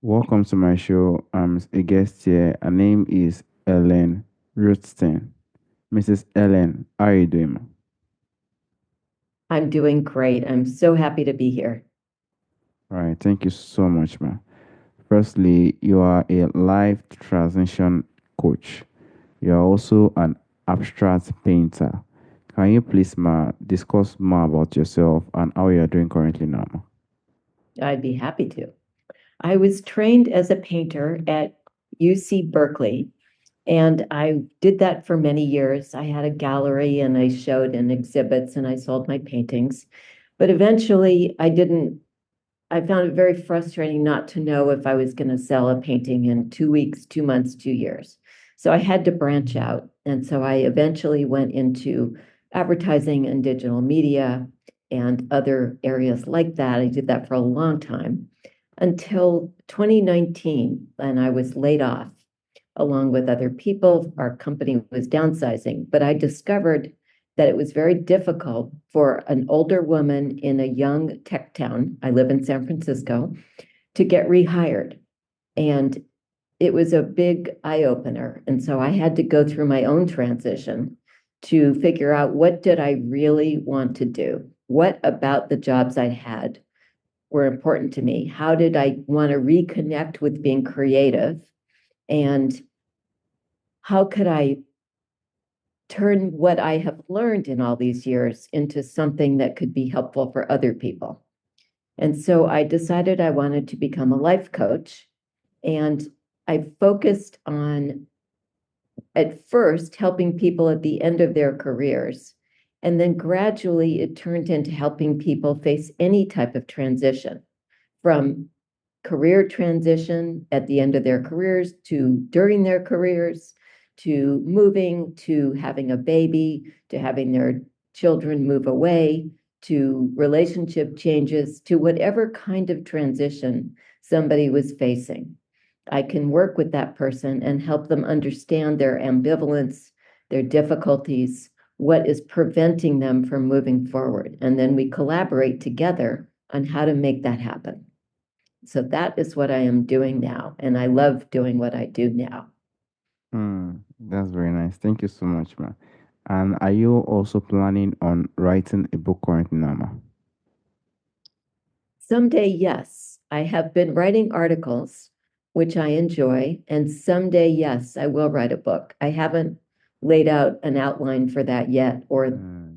Welcome to my show. I'm a guest here. Her name is Ellen Rothstein. Mrs. Ellen, how are you doing, ma? I'm doing great. I'm so happy to be here. All right, thank you so much, ma. Firstly, you are a life transition coach. You are also an abstract painter. Can you please, ma, discuss more about yourself and how you are doing currently now, ma? I'd be happy to. I was trained as a painter at UC Berkeley, and I did that for many years. I had a gallery and I showed in exhibits and I sold my paintings. But eventually, I found it very frustrating not to know if I was going to sell a painting in 2 weeks, 2 months, 2 years. So I had to branch out. And so I eventually went into advertising and digital media and other areas like that. I did that for a long time until 2019, and I was laid off along with other people. Our company was downsizing, but I discovered that it was very difficult for an older woman in a young tech town, I live in San Francisco, to get rehired. And it was a big eye opener. And so I had to go through my own transition to figure out what did I really want to do? What about the jobs I had were important to me? How did I want to reconnect with being creative? And how could I turn what I have learned in all these years into something that could be helpful for other people? And so I decided I wanted to become a life coach. And I focused on, at first, helping people at the end of their careers. And then gradually it turned into helping people face any type of transition, from career transition at the end of their careers to during their careers, to moving, to having a baby, to having their children move away, to relationship changes, to whatever kind of transition somebody was facing. I can work with that person and help them understand their ambivalence, their difficulties, what is preventing them from moving forward. And then we collaborate together on how to make that happen. So that is what I am doing now. And I love doing what I do now. That's very nice. Thank you so much, ma. And are you also planning on writing a book currently now, ma? Someday, yes, I have been writing articles, which I enjoy. And someday, yes, I will write a book. I haven't laid out an outline for that yet or Mm.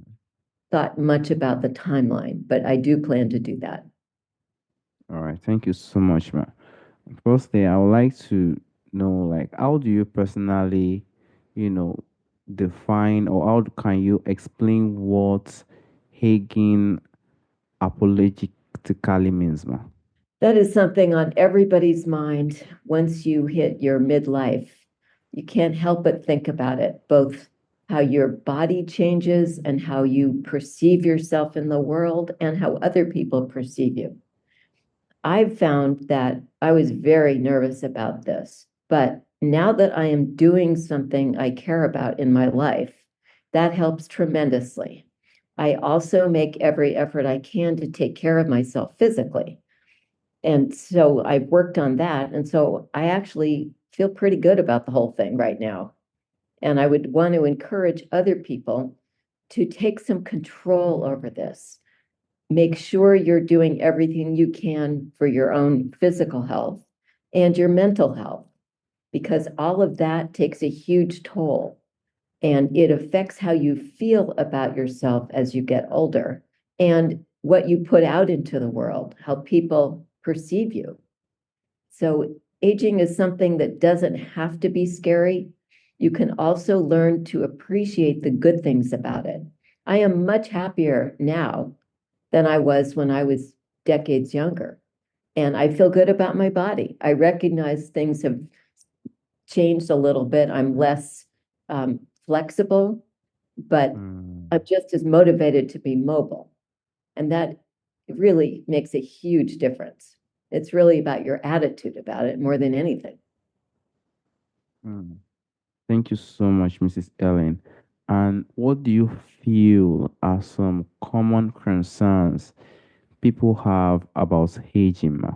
thought much about the timeline, but I do plan to do that. All right. Thank you so much, ma. Firstly, I would like to know, like, how do you personally, you know, define or how can you explain what Hegel apologetically means, ma? That is something on everybody's mind once you hit your midlife. You can't help but think about it, both how your body changes and how you perceive yourself in the world and how other people perceive you. I've found that I was very nervous about this, but now that I am doing something I care about in my life, that helps tremendously. I also make every effort I can to take care of myself physically. And so I've worked on that. And so I actually feel pretty good about the whole thing right now. And I would want to encourage other people to take some control over this. Make sure you're doing everything you can for your own physical health and your mental health, because all of that takes a huge toll and it affects how you feel about yourself as you get older and what you put out into the world, how people perceive you. So aging is something that doesn't have to be scary. You can also learn to appreciate the good things about it. I am much happier now than I was when I was decades younger. And I feel good about my body. I recognize things have changed a little bit. I'm less flexible, but Mm. I'm just as motivated to be mobile. And that really makes a huge difference. It's really about your attitude about it more than anything. Mm. Thank you so much, Mrs. Ellen. And what do you feel are some common concerns people have about aging, ma?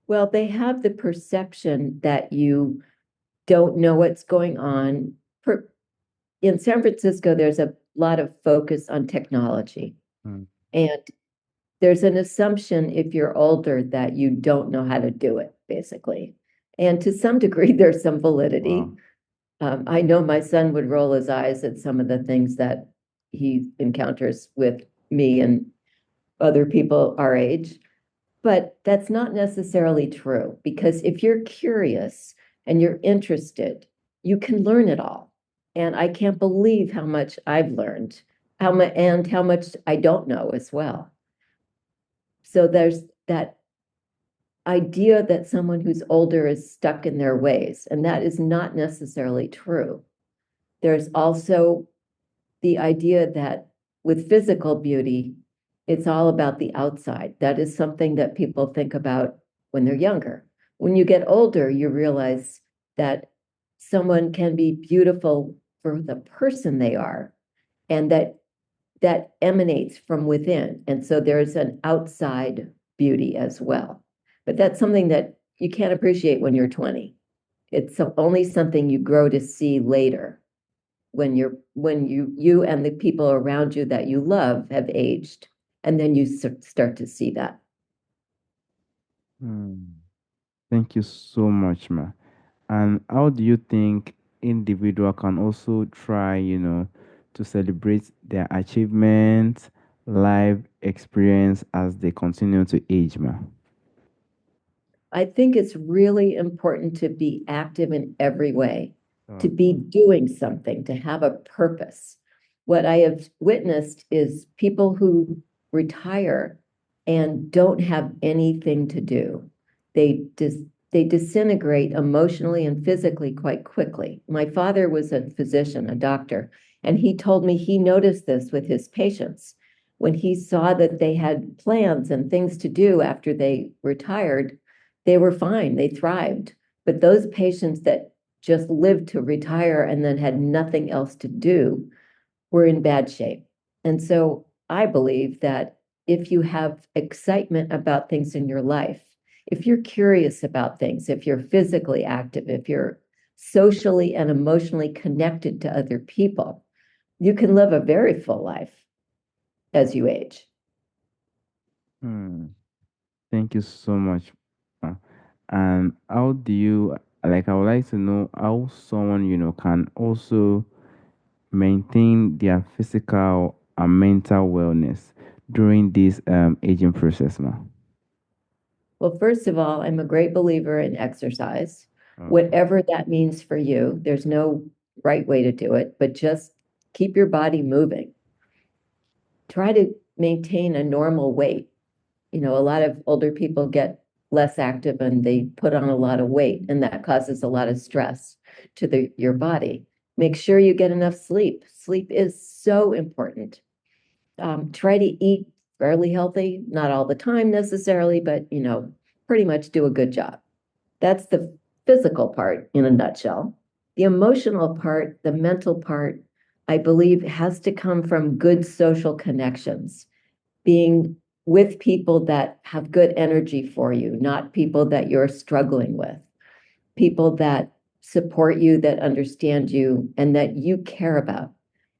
Well, they have the perception that you don't know what's going on. In San Francisco, there's a lot of focus on technology. Mm. And there's an assumption if you're older that you don't know how to do it, basically. And to some degree, there's some validity. Wow. I know my son would roll his eyes at some of the things that he encounters with me and other people our age. But that's not necessarily true because if you're curious and you're interested, you can learn it all. And I can't believe how much I've learned, how much I don't know as well. So there's that idea that someone who's older is stuck in their ways, and that is not necessarily true. There's also the idea that with physical beauty, it's all about the outside. That is something that people think about when they're younger. When you get older, you realize that someone can be beautiful for the person they are, and that emanates from within. And so there's an outside beauty as well. But that's something that you can't appreciate when you're 20. It's only something you grow to see later when you and the people around you that you love have aged, and then you start to see that. Hmm. Thank you so much, ma. And how do you think individual can also try, to celebrate their achievements, life experience as they continue to age, ma? I think it's really important to be active in every way, to be Okay. doing something, to have a purpose. What I have witnessed is people who retire and don't have anything to do. They dis they disintegrate emotionally and physically quite quickly. My father was a physician, a doctor, and he told me he noticed this with his patients. When he saw that they had plans and things to do after they retired, they were fine, they thrived. But those patients that just lived to retire and then had nothing else to do were in bad shape. And so I believe that if you have excitement about things in your life, if you're curious about things, if you're physically active, if you're socially and emotionally connected to other people, you can live a very full life as you age. Hmm. Thank you so much, ma. And how do you, like, I would like to know how someone, can also maintain their physical and mental wellness during this aging process, ma. Well, first of all, I'm a great believer in exercise, Okay. whatever that means for you. There's no right way to do it, but just keep your body moving. Try to maintain a normal weight. A lot of older people get less active and they put on a lot of weight, and that causes a lot of stress to your body. Make sure you get enough sleep. Sleep is so important. Try to eat fairly healthy, not all the time necessarily, but pretty much do a good job. That's the physical part in a nutshell. The emotional part, the mental part, I believe has to come from good social connections, being with people that have good energy for you, not people that you're struggling with, people that support you, that understand you, and that you care about.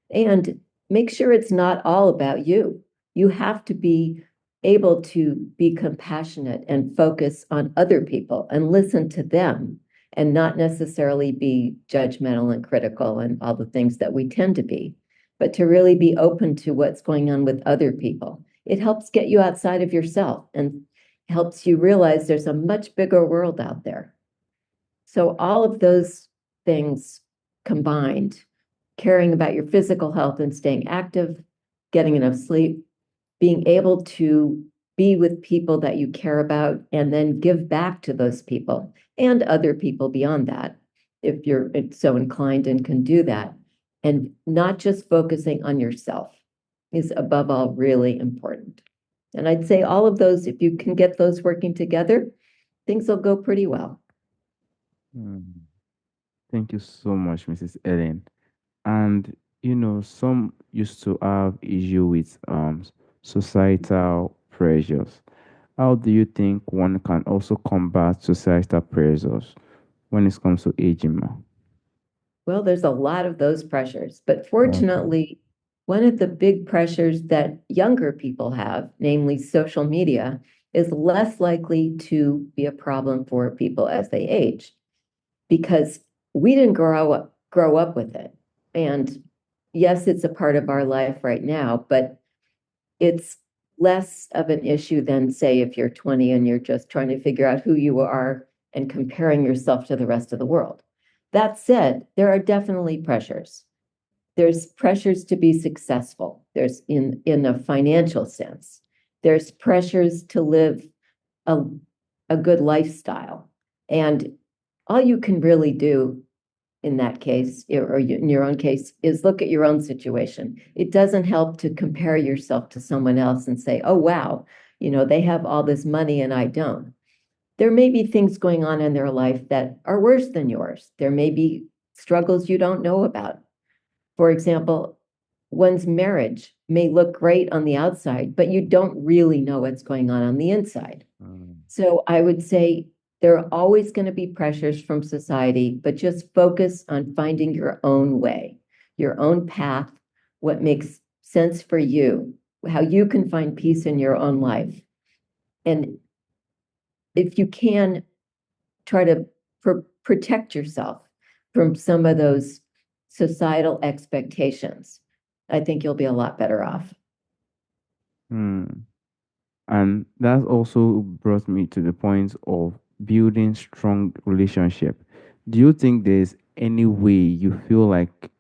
And make sure it's not all about you. You have to be able to be compassionate and focus on other people and listen to them and not necessarily be judgmental and critical and all the things that we tend to be, but to really be open to what's going on with other people. It helps get you outside of yourself and helps you realize there's a much bigger world out there. So all of those things combined, caring about your physical health and staying active, getting enough sleep, being able to be with people that you care about and then give back to those people and other people beyond that, if you're so inclined and can do that. And not just focusing on yourself is above all really important. And I'd say all of those, if you can get those working together, things will go pretty well. Hmm. Thank you so much, Mrs. Ellen. And some used to have issue with societal pressures. How do you think one can also combat societal pressures when it comes to aging, ma? Well, there's a lot of those pressures, but Okay. fortunately, one of the big pressures that younger people have, namely social media, is less likely to be a problem for people as they age because we didn't grow up with it. And yes, it's a part of our life right now, but it's less of an issue than, say, if you're 20 and you're just trying to figure out who you are and comparing yourself to the rest of the world. That said, there are definitely pressures. There's pressures to be successful. There's in a financial sense. There's pressures to live a, a good lifestyle. And all you can really do in that case, or in your own case, is look at your own situation. It doesn't help to compare yourself to someone else and say, oh, wow, they have all this money and I don't. There may be things going on in their life that are worse than yours. There may be struggles you don't know about. For example, one's marriage may look great on the outside, but you don't really know what's going on the inside. Mm. So I would say there are always going to be pressures from society, but just focus on finding your own way, your own path, what makes sense for you, how you can find peace in your own life. And if you can, try to protect yourself from some of those societal expectations, I think you'll be a lot better off. Hmm. And that also brought me to the point of building strong relationship. Do you think there's any way you feel like,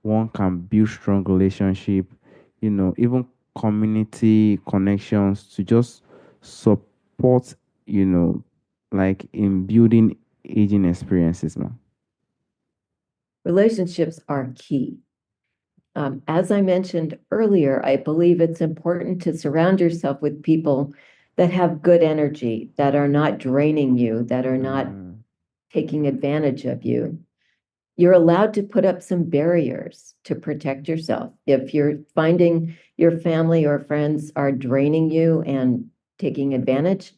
one can build strong relationship, even community connections to just support, like in building aging experiences, man? Relationships are key. As I mentioned earlier, I believe it's important to surround yourself with people that have good energy, that are not draining you, that are not Mm, taking advantage of you. You're allowed to put up some barriers to protect yourself. If you're finding your family or friends are draining you and taking advantage,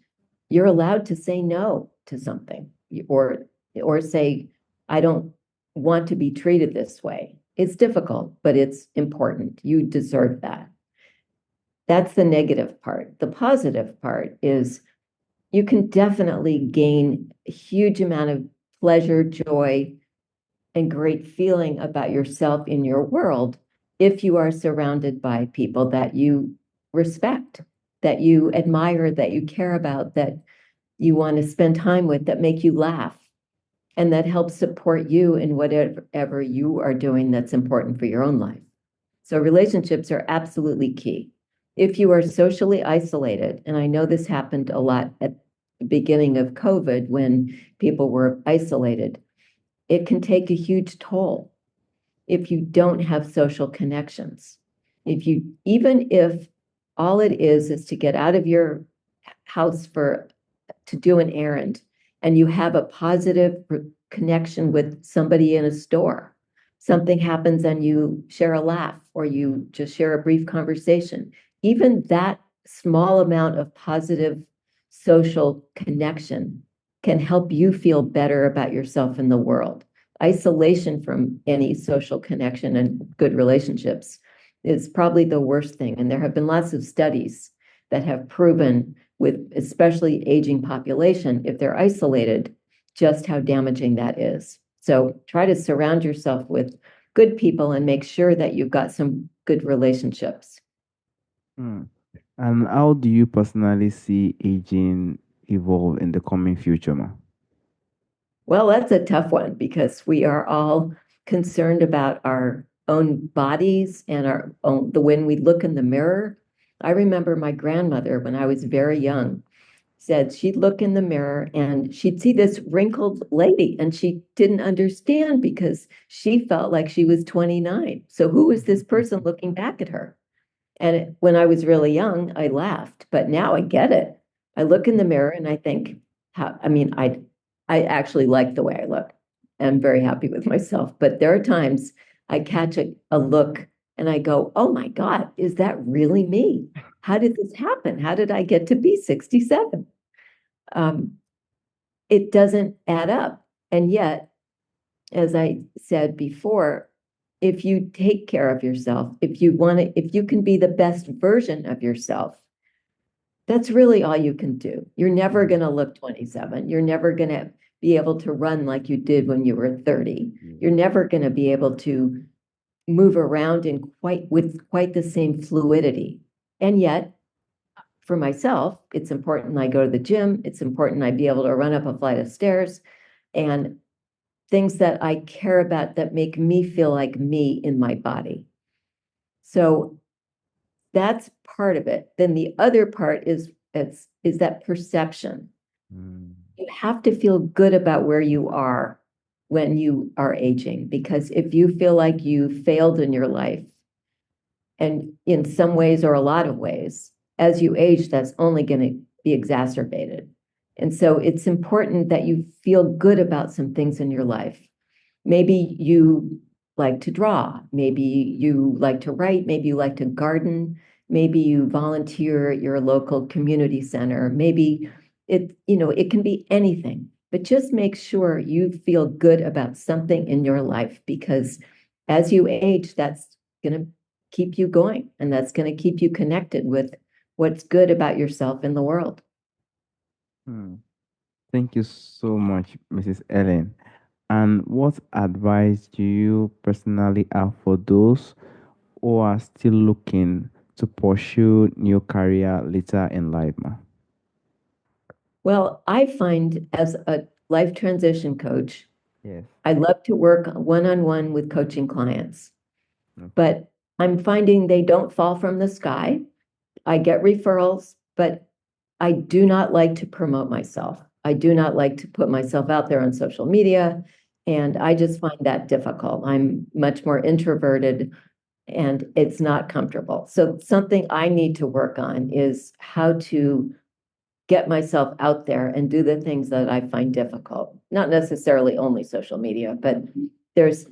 you're allowed to say no to something or say, I don't want to be treated this way. It's difficult, but it's important. You deserve that. That's the negative part. The positive part is you can definitely gain a huge amount of pleasure, joy, and great feeling about yourself in your world if you are surrounded by people that you respect, that you admire, that you care about, that you want to spend time with, that make you laugh, and that helps support you in whatever you are doing that's important for your own life. So relationships are absolutely key. If you are socially isolated, and I know this happened a lot at the beginning of COVID when people were isolated, it can take a huge toll if you don't have social connections. Even if all it is to get out of your house to do an errand and you have a positive connection with somebody in a store, something happens and you share a laugh or you just share a brief conversation, even that small amount of positive social connection can help you feel better about yourself in the world. Isolation from any social connection and good relationships is probably the worst thing. And there have been lots of studies that have proven, with especially aging population, if they're isolated, just how damaging that is. So try to surround yourself with good people and make sure that you've got some good relationships. mm. And how do you personally see aging evolve in the coming future, man? Well, that's a tough one because we are all concerned about our own bodies and our own, the when we look in the mirror. I remember my grandmother when I was very young said she'd look in the mirror and she'd see this wrinkled lady and she didn't understand because she felt like she was 29. So who was this person looking back at her? And when I was really young, I laughed, but now I get it. I look in the mirror and I think, I actually like the way I look. I'm very happy with myself, but there are times I catch a look and I go, oh my God, is that really me? How did this happen? How did I get to be 67? Um, it doesn't add up. And yet, as I said before, if you take care of yourself, if you can be the best version of yourself, that's really all you can do. You're never Mm. going to look 27. You're never going to be able to run like you did when you were 30. Yeah. You're never going to be able to move around in quite the same fluidity. And yet, for myself, it's important I go to the gym. It's important I be able to run up a flight of stairs and things that I care about that make me feel like me in my body. So that's part of it. Then the other part is that perception. Mm. You have to feel good about where you are when you are aging, because if you feel like you failed in your life, and in some ways or a lot of ways, as you age, that's only going to be exacerbated. And so it's important that you feel good about some things in your life. Maybe you like to draw, maybe you like to write, maybe you like to garden, maybe you volunteer at your local community center, maybe it can be anything, but just make sure you feel good about something in your life, because as you age, that's going to keep you going and that's going to keep you connected with what's good about yourself in the world. Hmm. Thank you so much, Mrs. Ellen. And what advice do you personally have for those who are still looking to pursue new career later in life, ma? Well, I find as a life transition coach, Yes. I love to work one-on-one with coaching clients, Okay. but I'm finding they don't fall from the sky. I get referrals, but I do not like to promote myself. I do not like to put myself out there on social media, and I just find that difficult. I'm much more introverted and it's not comfortable. So something I need to work on is how to get myself out there and do the things that I find difficult. Not necessarily only social media, but there's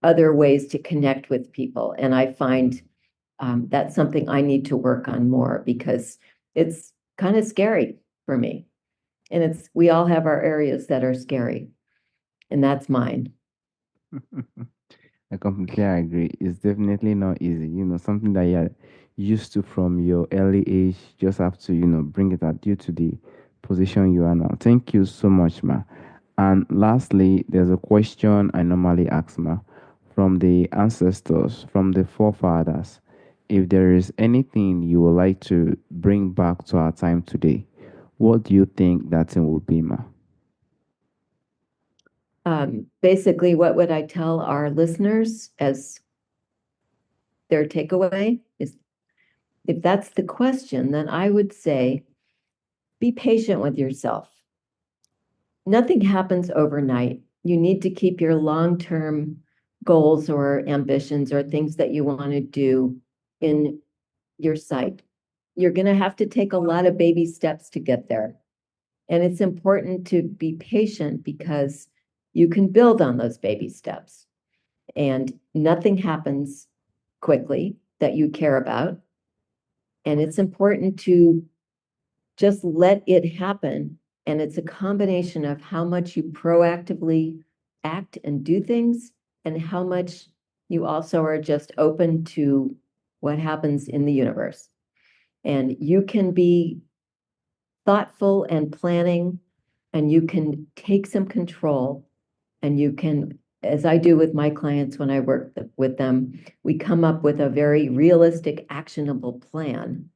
other ways to connect with people. And I find that's something I need to work on more, because it's kind of scary for me. And we all have our areas that are scary, and that's mine. I completely agree. It's definitely not easy. Something that you're used to from your early age, just have to, bring it at you to the position you are now. Thank you so much, ma. And lastly, there's a question I normally ask, ma, from the ancestors, from the forefathers. If there is anything you would like to bring back to our time today, what do you think that thing would be, ma? Basically, what would I tell our listeners as their takeaway is, if that's the question, then I would say be patient with yourself. Nothing happens overnight. You need to keep your long-term goals or ambitions or things that you want to do in your sight. You're going to have to take a lot of baby steps to get there. And it's important to be patient, because you can build on those baby steps. And nothing happens quickly that you care about. And it's important to just let it happen. And it's a combination of how much you proactively act and do things, and how much you also are just open to what happens in the universe. And you can be thoughtful and planning, and you can take some control, and you can, as I do with my clients when I work with them, we come up with a very realistic, actionable plan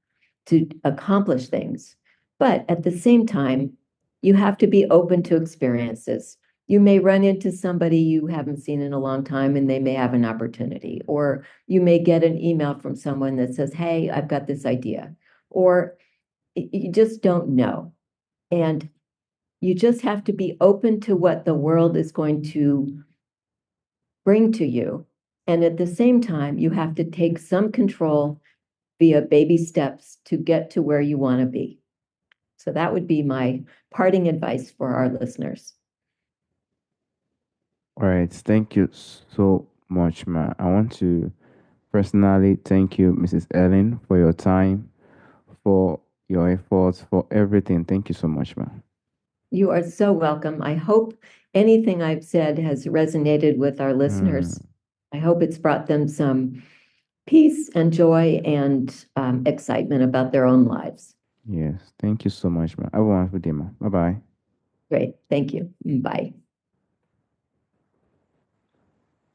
to accomplish things. But at the same time, you have to be open to experiences. You may run into somebody you haven't seen in a long time and they may have an opportunity, or you may get an email from someone that says, hey, I've got this idea, or you just don't know. And you just have to be open to what the world is going to bring to you. And at the same time, you have to take some control via baby steps to get to where you want to be. So that would be my parting advice for our listeners. All right. Thank you so much, ma. I want to Personally, thank you, Mrs. Ellen, for your time, for your efforts, for everything. Thank you so much, ma'am. You are so welcome. I hope anything I've said has resonated with our Hmm. listeners. I hope it's brought them some peace and joy and excitement about their own lives. Yes. Thank you so much, ma'am. Have a wonderful day, ma'am. Bye bye. Great. Thank you. Bye.